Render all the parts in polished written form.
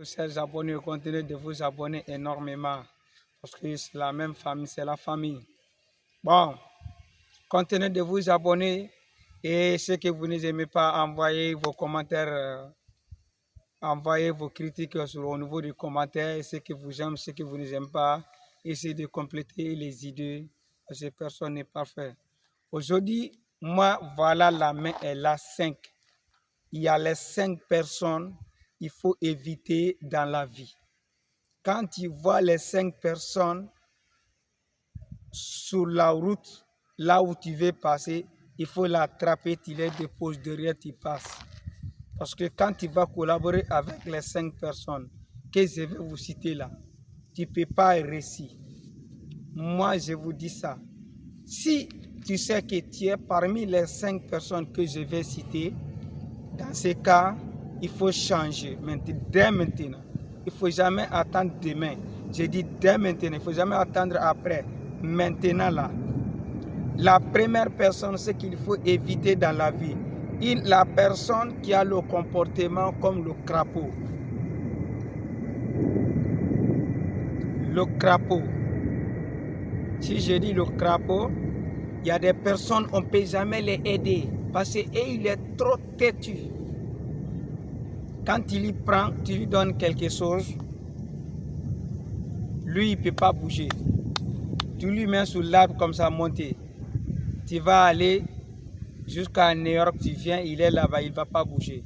Chers abonnés, continuez de vous abonner énormément parce que c'est la même famille, c'est la famille. Bon, continuez de vous abonner et ceux que vous n'aimez pas, envoyez vos commentaires, envoyez vos critiques au niveau des commentaires, et ceux que vous aimez, ceux que vous n'aimez pas, essayez de compléter les idées parce que personne n'est parfait. Aujourd'hui, moi, voilà, la main est là 5. Il y a les 5 personnes qu'il faut éviter dans la vie. Quand tu vois les 5 personnes sur la route, là où tu veux passer, il faut l'attraper, tu les déposes derrière, tu passes. Parce que quand tu vas collaborer avec les 5 personnes que je vais vous citer là, tu ne peux pas réussir. Moi, je vous dis ça. Si tu sais que tu es parmi les 5 personnes que je vais citer, dans ce cas, il faut changer dès maintenant. Il ne faut jamais attendre demain. Je dis dès maintenant, il ne faut jamais attendre après. Maintenant là. La première personne, ce qu'il faut éviter dans la vie, la personne qui a le comportement comme le crapaud. Le crapaud. Si je dis le crapaud, il y a des personnes, on ne peut jamais les aider parce qu'il est trop têtu. Quand il y prend, tu lui donnes quelque chose, lui, il ne peut pas bouger. Tu lui mets sur l'arbre comme ça, monter. Tu vas aller jusqu'à New York, tu viens, il est là-bas, il ne va pas bouger.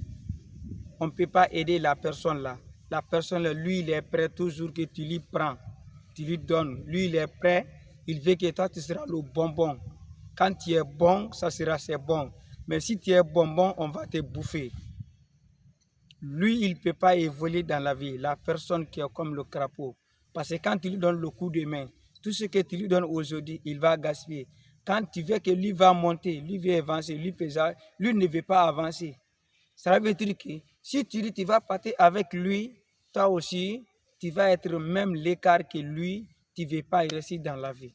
On ne peut pas aider la personne là. La personne là, lui, il est prêt toujours que tu lui prends, tu lui donnes. Lui, il est prêt, il veut que toi, tu seras le bonbon. Quand tu es bon, ça sera c'est bon. Mais si tu es bonbon, on va te bouffer. Lui, il ne peut pas évoluer dans la vie, la personne qui est comme le crapaud. Parce que quand tu lui donnes le coup de main, tout ce que tu lui donnes aujourd'hui, il va gaspiller. Quand tu veux que lui va monter, lui veut avancer, lui ne veut pas avancer. Ça veut dire que si tu dis que tu vas partir avec lui, toi aussi, tu vas être même l'écart que lui, tu ne veux pas réussir dans la vie.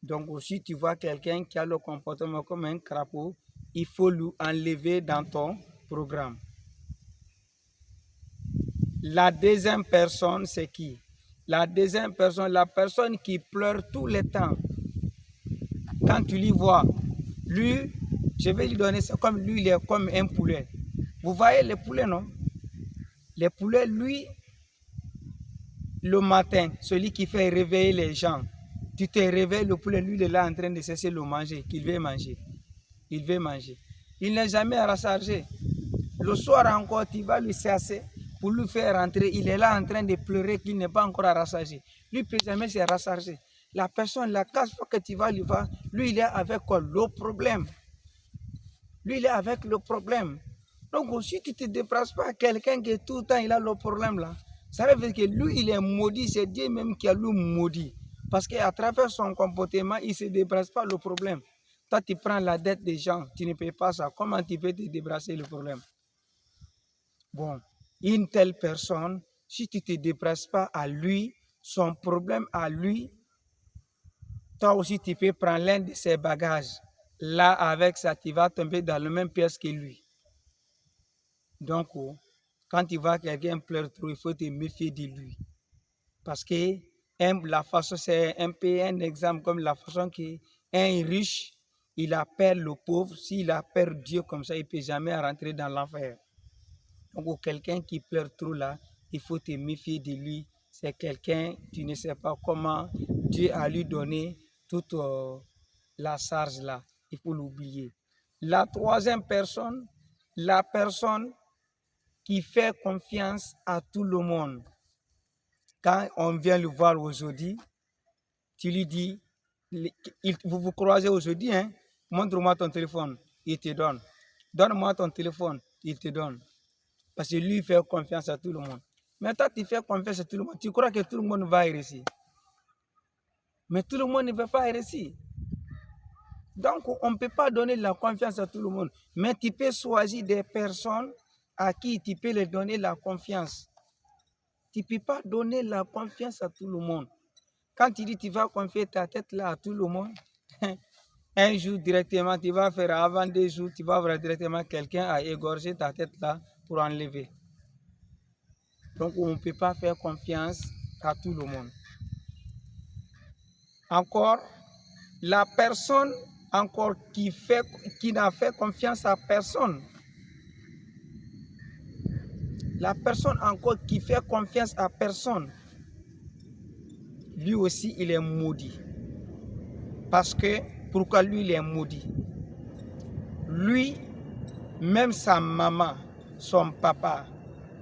Donc aussi, tu vois quelqu'un qui a le comportement comme un crapaud, il faut lui enlever dans ton programme. La deuxième personne, c'est qui? La deuxième personne, la personne qui pleure tout le temps. Quand tu lui vois, lui, je vais lui donner ça comme lui, il est comme un poulet. Vous voyez les poulets, non? Les poulets, lui, le matin, celui qui fait réveiller les gens, tu te réveilles, le poulet, lui, il est là en train de cesser de manger, qu'il veut manger. Il veut manger. Il n'est jamais rassasié. Le soir encore, tu vas lui chasser pour lui faire rentrer. Il est là en train de pleurer qu'il n'est pas encore rassasié. Lui, peut jamais se rassasier. La personne, la casse que tu vas lui voir, lui, il est avec quoi? Le problème. Lui, il est avec le problème. Donc, si tu ne te déplaces pas à quelqu'un qui tout le temps, il a le problème là, ça veut dire que lui, il est maudit. C'est Dieu même qui a lui maudit. Parce qu'à travers son comportement, il ne se déplace pas le problème. Toi, tu prends la dette des gens, tu ne payes pas ça. Comment tu peux te débarrasser le problème? Bon, une telle personne, si tu ne te déplaces pas à lui, son problème à lui, toi aussi, tu peux prendre l'un de ses bagages. Là, avec ça, tu vas tomber dans la même pièce que lui. Donc, quand tu vois quelqu'un pleurer trop, il faut te méfier de lui. Parce que la façon, c'est un peu un exemple comme la façon qu'un riche, il a peur le pauvre. S'il a peur Dieu comme ça, il ne peut jamais rentrer dans l'enfer. Donc, quelqu'un qui pleure trop là, il faut te méfier de lui. C'est quelqu'un, tu ne sais pas comment Dieu a lui donné toute la charge là. Il faut l'oublier. La troisième personne, la personne qui fait confiance à tout le monde. Quand on vient le voir aujourd'hui, tu lui dis, vous vous croisez aujourd'hui, hein? Montre-moi ton téléphone, il te donne. Donne-moi ton téléphone, il te donne. Parce que lui, il fait confiance à tout le monde. Mais toi, tu fais confiance à tout le monde. Tu crois que tout le monde va réussir. Mais tout le monde ne veut pas réussir. Donc, on ne peut pas donner la confiance à tout le monde. Mais tu peux choisir des personnes à qui tu peux leur donner la confiance. Tu ne peux pas donner la confiance à tout le monde. Quand tu dis que tu vas confier ta tête là à tout le monde, un jour directement, tu vas faire avant 2 jours, tu vas voir directement quelqu'un à égorger ta tête là pour enlever. Donc, on ne peut pas faire confiance à tout le monde. Encore, la personne encore qui n'a fait confiance à personne. La personne encore qui fait confiance à personne, lui aussi, il est maudit. Parce que, pourquoi lui, il est maudit? Lui, même sa maman, son papa,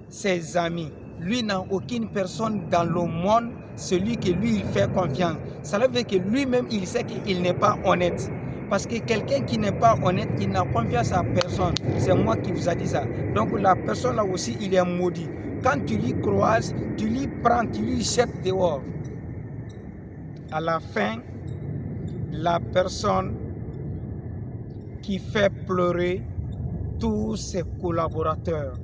ses amis, lui n'a aucune personne dans le monde, celui que lui, il fait confiance. Ça veut dire que lui-même, il sait qu'il n'est pas honnête. Parce que quelqu'un qui n'est pas honnête, il n'a confiance à personne. C'est moi qui vous ai dit ça. Donc la personne là aussi, il est maudit. Quand tu lui croises, tu lui prends, tu lui jettes dehors. À la fin, la personne qui fait pleurer tous ses collaborateurs.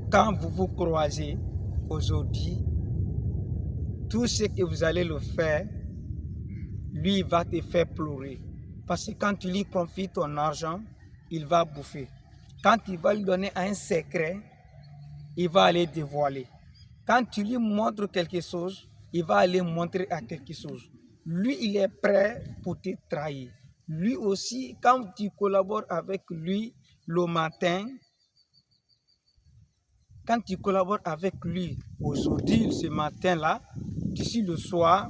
Quand vous vous croisez aujourd'hui, tout ce que vous allez le faire, lui va te faire pleurer. Parce que quand tu lui confies ton argent, il va bouffer. Quand il va lui donner un secret, il va aller dévoiler. Quand tu lui montres quelque chose, il va aller montrer à quelque chose. Lui, il est prêt pour te trahir. Lui aussi, quand tu collabores avec lui le matin, quand tu collabores avec lui aujourd'hui, ce matin-là, d'ici le soir,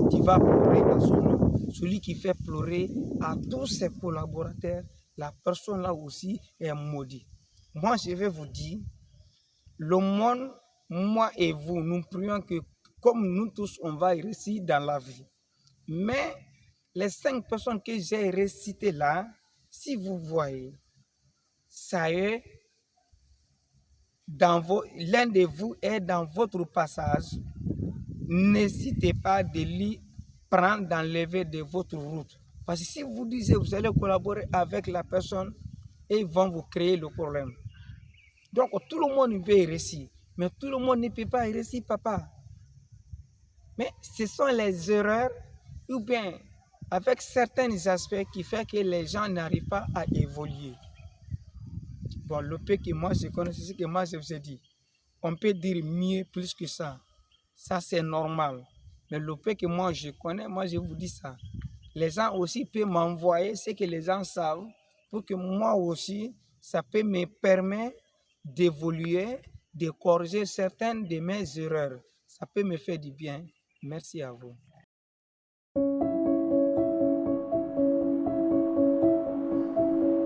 tu vas pleurer à son nom. Celui qui fait pleurer à tous ses collaborateurs, la personne là aussi est maudite. Moi, je vais vous dire, le monde, moi et vous, nous prions que comme nous tous, on va réussir dans la vie. Mais les 5 personnes que j'ai récitées là, si vous voyez, ça est, l'un de vous est dans votre passage, n'hésitez pas de lui prendre d'enlever de votre route. Parce que si vous disiez vous allez collaborer avec la personne, et ils vont vous créer le problème. Donc tout le monde veut réussir, mais tout le monde ne peut pas réussir, papa. Mais ce sont les erreurs ou bien avec certains aspects qui font que les gens n'arrivent pas à évoluer. Bon, le peu que moi je connais, c'est ce que moi je vous ai dit. On peut dire mieux, plus que ça. Ça, c'est normal. Mais le peu que moi je connais, moi je vous dis ça. Les gens aussi peuvent m'envoyer ce que les gens savent pour que moi aussi, ça peut me permettre d'évoluer, de corriger certaines de mes erreurs. Ça peut me faire du bien. Merci à vous.